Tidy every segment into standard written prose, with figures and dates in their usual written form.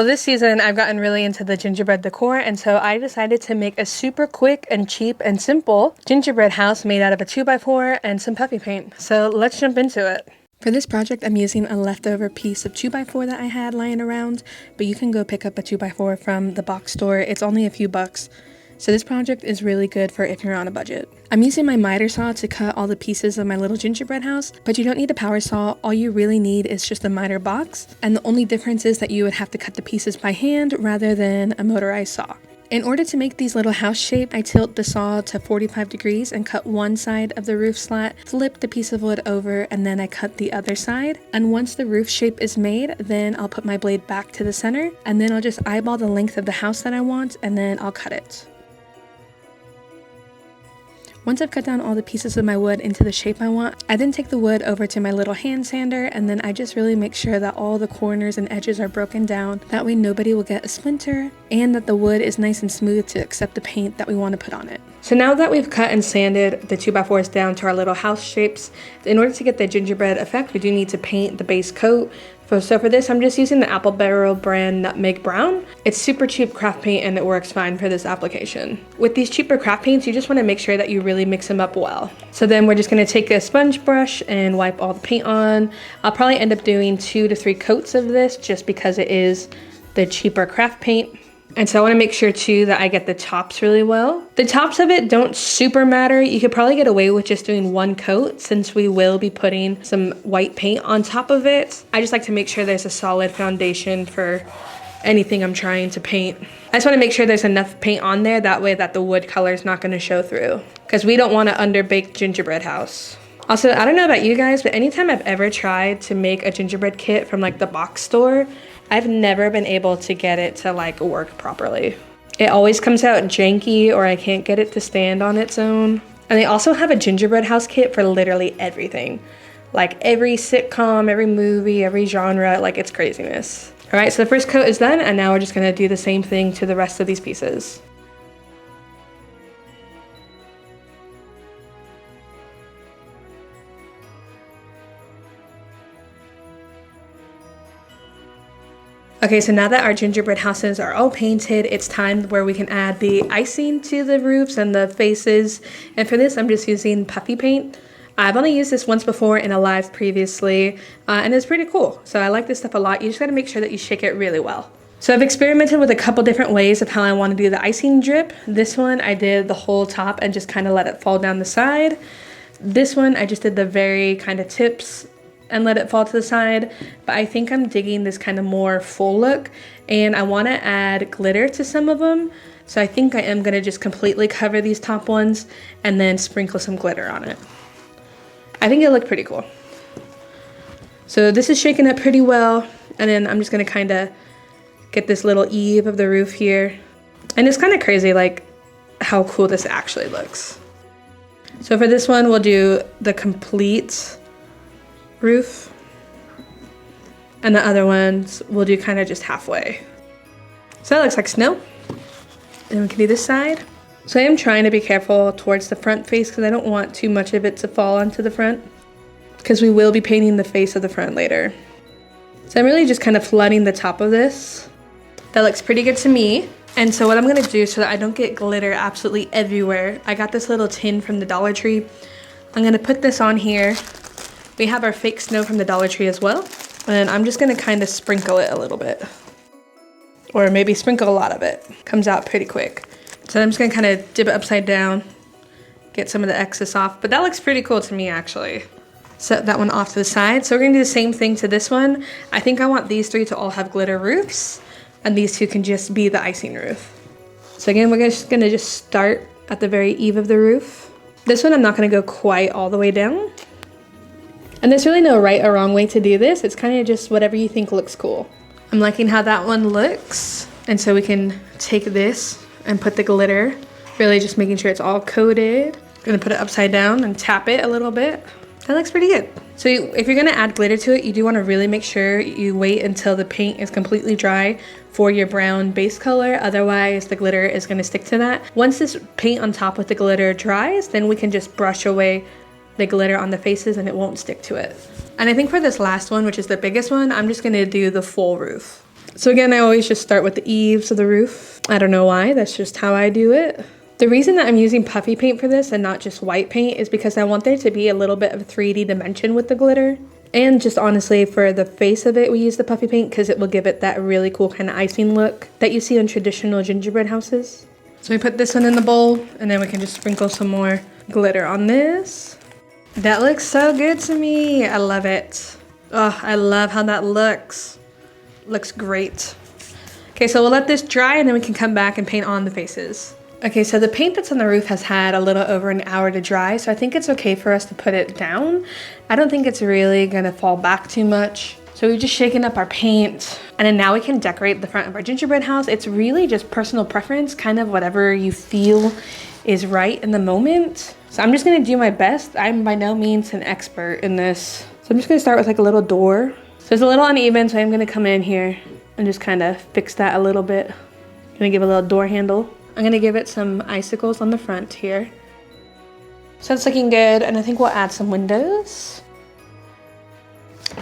Well, this season I've gotten really into the gingerbread decor, and so I decided to make a super quick and cheap and simple gingerbread house made out of a 2x4 and some puffy paint. So let's jump into it. For this project, I'm using a leftover piece of 2x4 that I had lying around, but you can go pick up a 2x4 from the box store. It's only a few bucks. So this project is really good for if you're on a budget. I'm using my miter saw to cut all the pieces of my little gingerbread house, but you don't need a power saw. All you really need is just a miter box, and the only difference is that you would have to cut the pieces by hand rather than a motorized saw. In order to make these little house shape, I tilt the saw to 45 degrees and cut one side of the roof slat, flip the piece of wood over, and then I cut the other side. And once the roof shape is made, then I'll put my blade back to the center, and then I'll just eyeball the length of the house that I want, and then I'll cut it. Once I've cut down all the pieces of my wood into the shape I want, I then take the wood over to my little hand sander, and then I just really make sure that all the corners and edges are broken down. That way nobody will get a splinter, and that the wood is nice and smooth to accept the paint that we want to put on it. So now that we've cut and sanded the 2x4s down to our little house shapes, in order to get the gingerbread effect, we do need to paint the base coat. So for this, I'm just using the Apple Barrel brand Nutmeg Brown. It's super cheap craft paint and it works fine for this application. With these cheaper craft paints, you just want to make sure that you really mix them up well. So then we're just going to take a sponge brush and wipe all the paint on. I'll probably end up doing 2 to 3 coats of this just because it is the cheaper craft paint. And so I want to make sure too that I get the tops really well. The tops of it don't super matter. You could probably get away with just doing 1 coat since we will be putting some white paint on top of it. I just like to make sure there's a solid foundation for anything I'm trying to paint. I just want to make sure there's enough paint on there, that way that the wood color is not going to show through, because we don't want an underbaked gingerbread house. Also, I don't know about you guys, but anytime I've ever tried to make a gingerbread kit from like the box store, I've never been able to get it to like work properly. It always comes out janky, or I can't get it to stand on its own. And they also have a gingerbread house kit for literally everything. Like every sitcom, every movie, every genre, like it's craziness. All right, so the first coat is done, and now we're just gonna do the same thing to the rest of these pieces. Okay, so now that our gingerbread houses are all painted, it's time where we can add the icing to the roofs and the faces. And for this, I'm just using puffy paint. I've only used this once before in a live previously, and it's pretty cool. So I like this stuff a lot. You just gotta make sure that you shake it really well. So I've experimented with a couple different ways of how I want to do the icing drip. This one, I did the whole top and just kind of let it fall down the side. This one, I just did the very kind of tips and let it fall to the side, but I think I'm digging this kind of more full look, and I want to add glitter to some of them. So I think I am going to just completely cover these top ones and then sprinkle some glitter on it. I think it'll look pretty cool. So this is shaking up pretty well, and then I'm just going to kind of get this little eave of the roof here. And it's kind of crazy like how cool this actually looks. So for this one, we'll do the complete roof, and the other ones we'll do kind of just halfway. So that looks like snow. And we can do this side. So I am trying to be careful towards the front face because I don't want too much of it to fall onto the front, because we will be painting the face of the front later. So I'm really just kind of flooding the top of this. That looks pretty good to me. And so what I'm going to do so that I don't get glitter absolutely everywhere, I got this little tin from the Dollar Tree. I'm going to put this on here. We have our fake snow from the Dollar Tree as well. And I'm just gonna kind of sprinkle it a little bit. Or maybe sprinkle a lot of it. Comes out pretty quick. So I'm just gonna kind of dip it upside down, get some of the excess off. But that looks pretty cool to me actually. Set that one off to the side. So we're gonna do the same thing to this one. I think I want these 3 to all have glitter roofs, and these 2 can just be the icing roof. So again, we're just gonna start at the very eave of the roof. This one I'm not gonna go quite all the way down. And there's really no right or wrong way to do this. It's kind of just whatever you think looks cool. I'm liking how that one looks. And so we can take this and put the glitter, really just making sure it's all coated. I'm gonna put it upside down and tap it a little bit. That looks pretty good. So if you're gonna add glitter to it, you do wanna really make sure you wait until the paint is completely dry for your brown base color. Otherwise, the glitter is gonna stick to that. Once this paint on top with the glitter dries, then we can just brush away the glitter on the faces and it won't stick to it. And I think for this last one, which is the biggest one, I'm just gonna do the full roof. So again, I always just start with the eaves of the roof. I don't know why, that's just how I do it. The reason that I'm using puffy paint for this and not just white paint is because I want there to be a little bit of 3D dimension with the glitter. And just honestly, for the face of it, we use the puffy paint because it will give it that really cool kind of icing look that you see on traditional gingerbread houses. So we put this one in the bowl, and then we can just sprinkle some more glitter on this. That looks so good to me. I love it. Oh, I love how that looks. Looks great. Okay, so we'll let this dry, and then we can come back and paint on the faces. Okay, so the paint that's on the roof has had a little over an hour to dry, so I think it's okay for us to put it down. I don't think it's really gonna fall back too much. So we've just shaken up our paint, and then now we can decorate the front of our gingerbread house. It's really just personal preference, kind of whatever you feel is right in the moment. So I'm just gonna do my best. I'm by no means an expert in this. So I'm just gonna start with like a little door. So it's a little uneven, so I'm gonna come in here and just kind of fix that a little bit. Gonna give a little door handle. I'm gonna give it some icicles on the front here. So it's looking good, and I think we'll add some windows.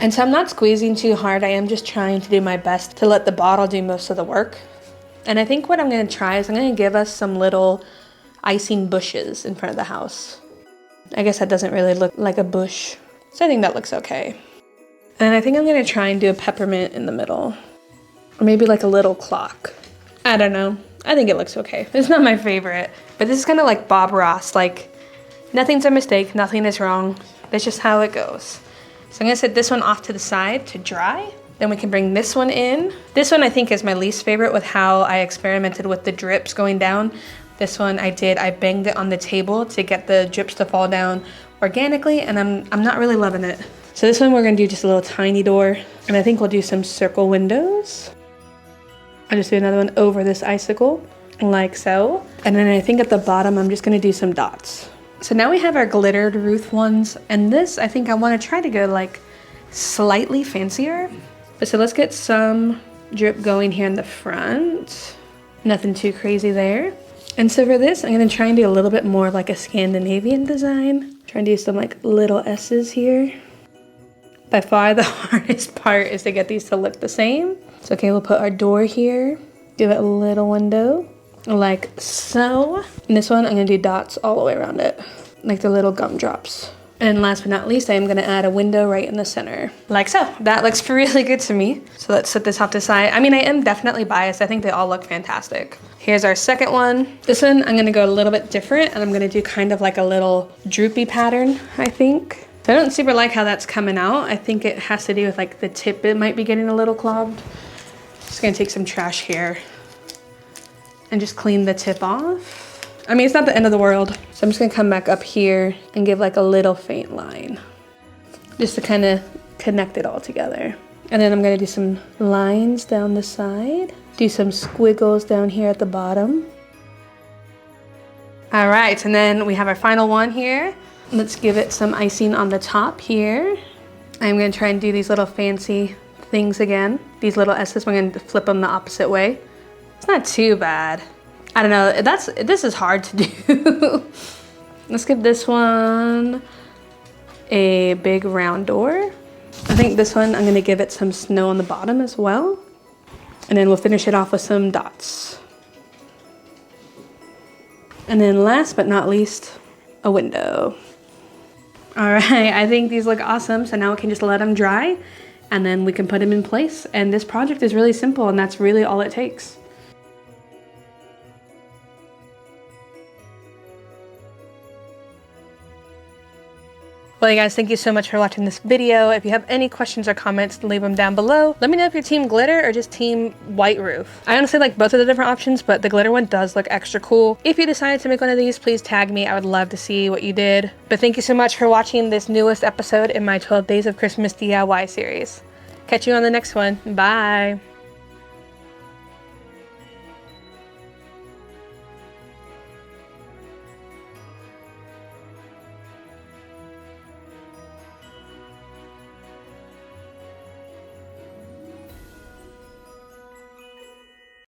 And so I'm not squeezing too hard. I am just trying to do my best to let the bottle do most of the work. And I think what I'm gonna try is I'm gonna give us some little icing bushes in front of the house. I guess that doesn't really look like a bush, so I think that looks okay. And I think I'm gonna try and do a peppermint in the middle, or maybe like a little clock. I don't know. I think it looks okay. It's not my favorite, but this is kind of like Bob Ross. Like, nothing's a mistake, nothing is wrong. That's just how it goes. So I'm gonna set this one off to the side to dry. Then we can bring this one in. This one I think is my least favorite with how I experimented with the drips going down. This one I banged it on the table to get the drips to fall down organically, and I'm not really loving it. So this one we're gonna do just a little tiny door, and I think we'll do some circle windows. I'll just do another one over this icicle, like so. And then I think at the bottom, I'm just gonna do some dots. So now we have our glittered roof ones, and this, I think I wanna try to go like slightly fancier. But so let's get some drip going here in the front. Nothing too crazy there. And so for this, I'm gonna try and do a little bit more of like a Scandinavian design. Try and do some like little S's here. By far the hardest part is to get these to look the same. So okay, we'll put our door here, give it a little window, like so. And this one, I'm gonna do dots all the way around it, like the little gumdrops. And last but not least, I am gonna add a window right in the center, like so. That looks really good to me. So let's set this off to the side. I mean, I am definitely biased. I think they all look fantastic. Here's our second one. This one, I'm gonna go a little bit different, and I'm gonna do kind of like a little droopy pattern, I think. So I don't super like how that's coming out. I think it has to do with like the tip, it might be getting a little clogged. Just gonna take some trash here and just clean the tip off. I mean, it's not the end of the world. So I'm just gonna come back up here and give like a little faint line, just to kind of connect it all together. And then I'm gonna do some lines down the side, do some squiggles down here at the bottom. All right, and then we have our final one here. Let's give it some icing on the top here. I'm gonna try and do these little fancy things again. These little S's, we're gonna flip them the opposite way. It's not too bad. I don't know, this is hard to do. Let's give this one a big round door. I think this one, I'm gonna give it some snow on the bottom as well. And then we'll finish it off with some dots. And then last but not least, a window. All right, I think these look awesome. So now we can just let them dry, and then we can put them in place. And this project is really simple, and that's really all it takes. Well, you guys, thank you so much for watching this video. If you have any questions or comments, leave them down below. Let me know if you're team glitter or just team white roof. I honestly like both of the different options, but the glitter one does look extra cool. If you decided to make one of these, please tag me. I would love to see what you did. But thank you so much for watching this newest episode in my 12 Days of Christmas DIY series. Catch you on the next one. Bye.